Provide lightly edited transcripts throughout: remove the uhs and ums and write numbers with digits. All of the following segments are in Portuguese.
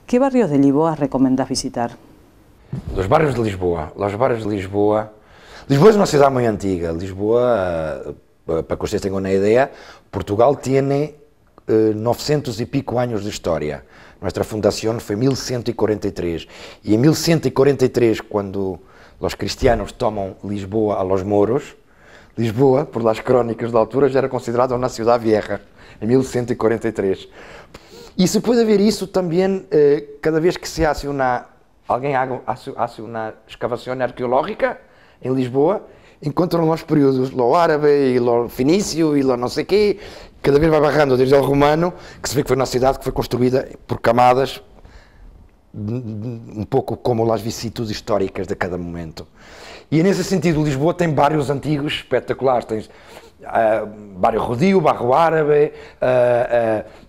¿Qué barrios de Lisboa recomendás visitar? Los barrios de Lisboa. Los barrios de Lisboa. Lisboa es una ciudad muy antigua. Lisboa, para que ustedes tengan una idea, Portugal tiene 900 y pico años de historia. Nuestra fundación fue en 1143. Y en 1143, cuando los cristianos toman Lisboa a los moros, Lisboa, por las crónicas de altura, ya era considerada una ciudad vieja, en 1143. Y se puede ver eso también cada vez que se hace alguém hace una escavación arqueológica en Lisboa, encontram los períodos, lo árabe y lo fenicio y lo no sé qué, cada vez va bajando desde el romano, que se ve que fue una ciudad que fue construida por camadas, un poco como las vicisitudes históricas de cada momento. E nesse sentido, Lisboa tem bairros antigos espetaculares. Tens bairro Rodio, bairro árabe,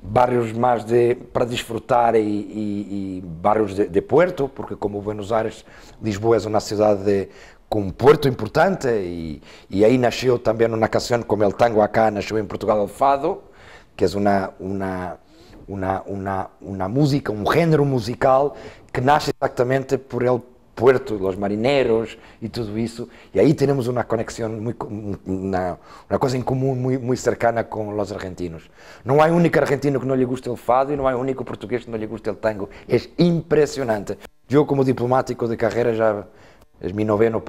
bairros mais para desfrutar e bairros de puerto, porque como Buenos Aires, Lisboa é uma cidade com um porto importante e aí nasceu também uma canção como el tango acá, nasceu em Portugal el fado, que é uma música, um género musical que nasce exatamente por el puerto, los marineros y todo eso, y ahí tenemos una conexión, una cosa en común muy cercana con los argentinos. No hay único argentino que no le guste el fado y no hay único portugués que no le guste el tango. Es impresionante. Yo como diplomático de carrera ya es mi noveno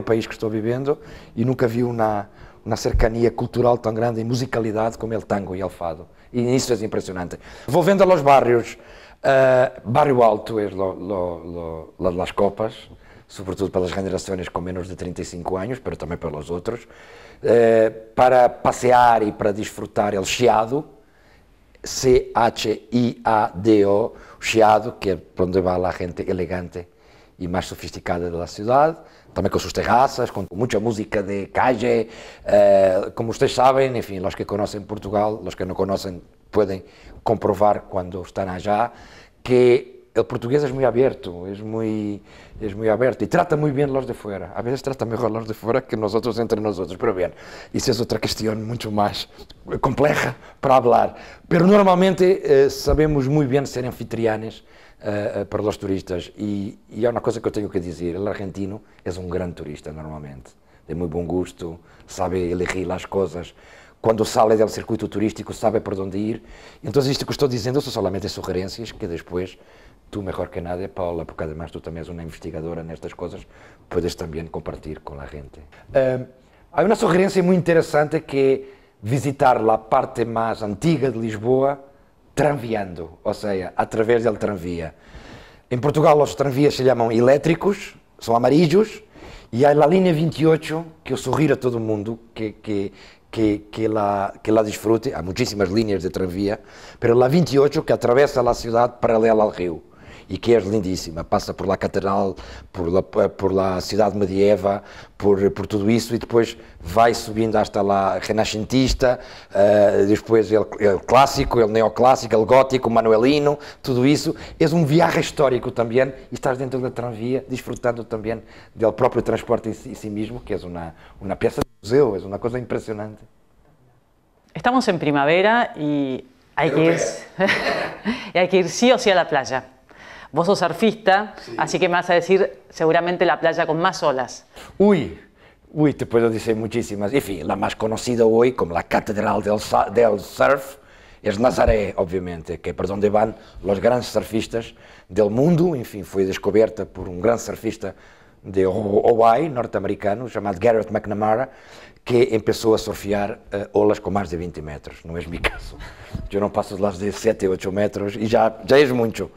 país que estoy viviendo y nunca vi una cercanía cultural tan grande y musicalidad como el tango y el fado. Y eso es impresionante. Volviendo a los barrios, Barrio Alto es las copas, sobretudo para las generaciones con menos de 35 años, pero también para los otros, para pasear y para disfrutar el Chiado, C-H-I-A-D-O, Chiado, que es donde va la gente elegante y más sofisticada de la ciudad, también con sus terrazas, con mucha música de calle, como ustedes saben, en fin, los que conocen Portugal, los que no conocen pueden comprobar cuando están allá que el portugués es muy abierto y trata muy bien los de fuera. A veces trata mejor los de fuera que nosotros entre nosotros, pero bien, esa es otra cuestión mucho más compleja para hablar. Pero normalmente sabemos muy bien ser anfitriones para los turistas y hay una cosa que yo tengo que decir, el argentino es un gran turista normalmente, de muy buen gusto, sabe elegir las cosas. Quando sale do circuito turístico, sabe por onde ir. Então, isto que estou dizendo são somente sugerências que depois, tu melhor que nada, Paula, porque además tu também és uma investigadora nestas coisas, puedes também compartilhar com a gente. Há uma sugerência muito interessante que é visitar a parte mais antiga de Lisboa tranviando, ou seja, através do tranvia. Em Portugal, os tranvias se chamam elétricos, são amarillos, e há a linha 28, que eu sugiro a todo mundo que la disfrute. Hay muchísimas líneas de tranvía, pero la 28 que atraviesa la ciudad paralela al río y que es lindísima, pasa por la catedral, por la ciudad medieva, por todo eso y después va subiendo hasta la renacentista, después el clásico, el neoclásico, el gótico, manuelino, todo eso. Es un viaje histórico también y estás dentro de la tranvía disfrutando también del propio transporte en sí mismo, que es una pieza de museo, es una cosa impresionante. Estamos en primavera y hay que ir sí o sí a la playa. Vos sos surfista, sí. Así que me vas a decir seguramente la playa con más olas. Uy, te puedo decir muchísimas. En fin, la más conocida hoy como la catedral del surf es Nazaré, obviamente, que es por donde van los grandes surfistas del mundo. En fin, fue descubierta por un gran surfista de Hawaii, norte-americano, llamado Garrett McNamara, que empezó a surfear olas con más de 20 metros. No es mi caso. Yo no paso las de 7, 8 metros y ya es mucho.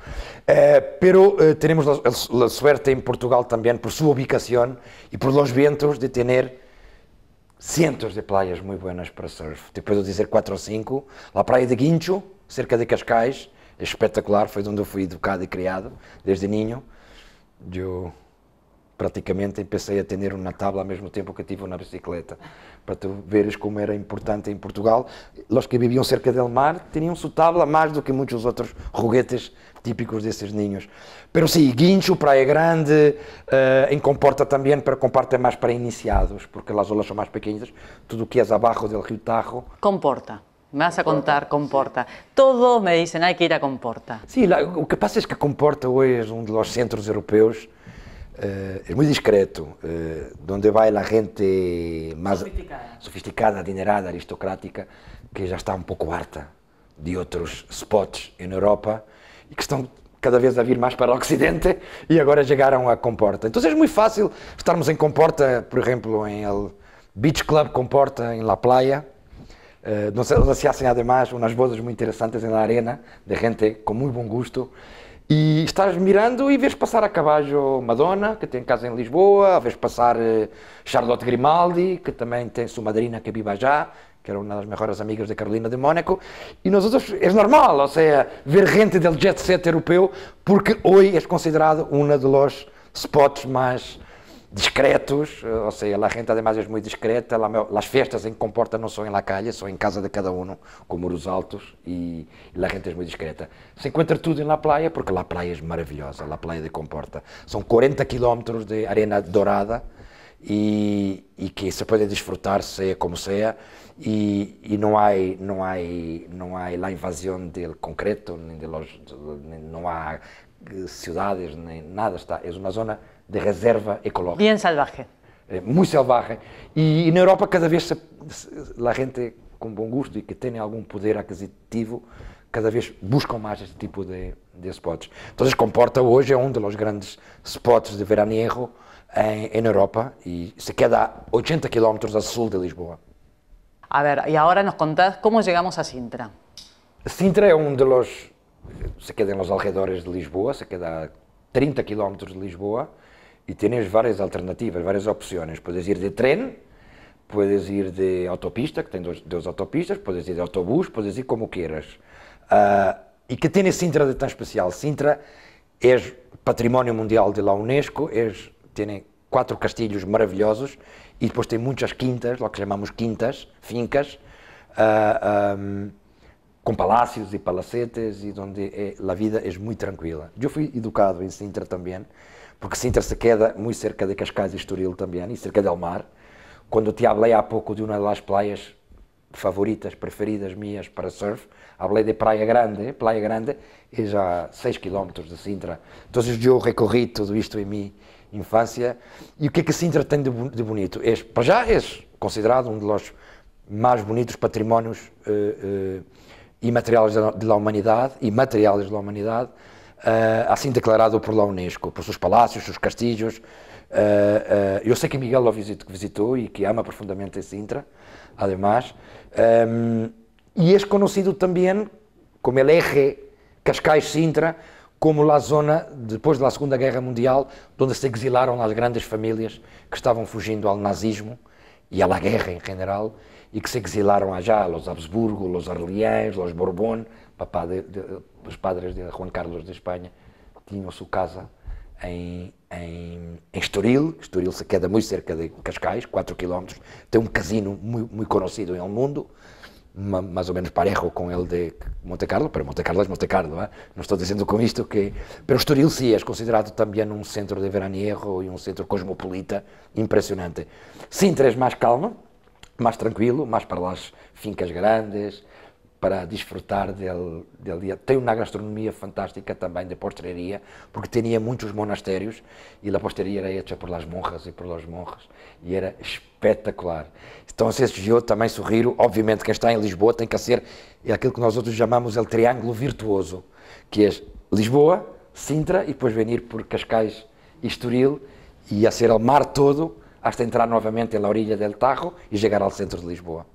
Pero tenemos la suerte en Portugal también, por su ubicación y por los vientos, de tener cientos de playas muy buenas para surf. Te puedo decir 4 o 5. La playa de Guincho, cerca de Cascais, es espectacular, fue donde fui educado y criado desde niño. Yo praticamente empecé a ter uma tabla ao mesmo tempo que tive uma bicicleta, para tu veres como era importante em Portugal. Os que viviam cerca del mar tinham sua tabla mais do que muitos outros juguetes típicos desses ninhos. Pero sim, Guincho, Praia Grande, em Comporta também, pero Comporta é mais para iniciados, porque as olas são mais pequenas, tudo o que é abaixo do Rio Tajo. Comporta. Me vas a contar Comporta. Todos me dicen, hay que ir a Comporta. Sí, lo que pasa es que Comporta hoy es uno de los centros europeos, es muy discreto, donde va la gente más sofisticada, adinerada, aristocrática, que ya está un poco harta de otros spots en Europa y que están cada vez a vir más para el occidente y ahora llegaron a Comporta. Entonces es muy fácil estarmos en Comporta, por ejemplo, en el Beach Club Comporta, en la playa, donde se hacen además unas bodas muy interesantes en la arena, de gente con muy buen gusto, e estás mirando e vês passar a caballo Madonna, que tem casa em Lisboa, vês passar Charlotte Grimaldi, que também tem sua madrina que vive já, que era uma das melhores amigas de Carolina de Mónaco, e nosotros é normal, ou seja, ver gente del jet set europeu, porque hoje é considerado um dos spots mais discretos, ou seja, a gente además é muito discreta, as festas em Comporta não são em la calle, são em casa de cada um, com muros altos, e a gente é muito discreta. Se encontra tudo em la playa, porque la playa é maravilhosa, la playa de Comporta. São 40 kilómetros de arena dorada, e que se pode desfrutar, seja como seja, e não há a invasão do concreto, não há cidades, nem nada, é uma zona de reserva ecológica. Bien salvaje. Muy salvaje. Y en Europa cada vez la gente con buen gusto y que tiene algún poder adquisitivo cada vez buscan más este tipo de spots. Entonces Comporta hoy es uno de los grandes spots de veraniego en Europa y se queda a 80 kilómetros al sur de Lisboa. A ver, y ahora nos contás cómo llegamos a Sintra. Sintra es uno de los, se queda en los alrededores de Lisboa, se queda a 30 kilómetros de Lisboa, y tienes varias alternativas, varias opciones. Puedes ir de tren, puedes ir de autopista, que tem dos autopistas, puedes ir de autobús, puedes ir como quieras. ¿Y qué tiene Sintra de tan especial? Sintra es patrimonio mundial de la UNESCO, tiene 4 castillos maravillosos y después tiene muchas quintas, lo que llamamos quintas, fincas, con palacios y palacetes y donde la vida es muy tranquila. Yo fui educado en Sintra también, porque Sintra se queda muy cerca de Cascais y Estoril también, y cerca del mar. Cuando te hablé há pouco de una de las playas favoritas, preferidas mías para surf, hablé de Praia Grande es a 6 kilómetros de Sintra. Entonces yo recorrí todo esto en mi infancia. ¿Y qué Sintra tiene de bonito? Para ya es considerado uno de los más bonitos patrimonios imateriales de la humanidad y materiales de la humanidad, assim declarado por la UNESCO, por seus palácios, seus castillos. Eu sei que Miguel lo visitou e que ama profundamente Sintra, además. E é conhecido também como el eje Cascais-Sintra, como a zona, depois da Segunda Guerra Mundial, onde se exilaram as grandes famílias que estavam fugindo ao nazismo e à guerra em geral, e que se exilaram allá, los Habsburgo, los Orleans, los Borbón, os padres de Juan Carlos de Espanha, tinham sua casa em Estoril. Estoril se queda muito cerca de Cascais, 4 km, tem um casino muito conhecido no mundo, mais ou menos parejo com ele de Monte Carlo, pero Monte Carlo é Monte Carlo, não estou dizendo com isto que... Pero Estoril sim, é considerado também um centro de veraniego e um centro cosmopolita impressionante. Sintra é mais calmo, mais tranquilo, mais para as fincas grandes, para disfrutar del dia. Tem uma gastronomia fantástica também de postrería, porque tinha muitos monastérios e a postrería era hecha por las monjas e por los monjes e era espetacular. Então, eu também sugiro, obviamente, quem está em Lisboa tem que ser aquilo que nós outros chamamos o triângulo virtuoso, que é Lisboa, Sintra e depois venir por Cascais e Estoril e a ser o mar todo, hasta entrar novamente na orilla del Tajo e chegar ao centro de Lisboa.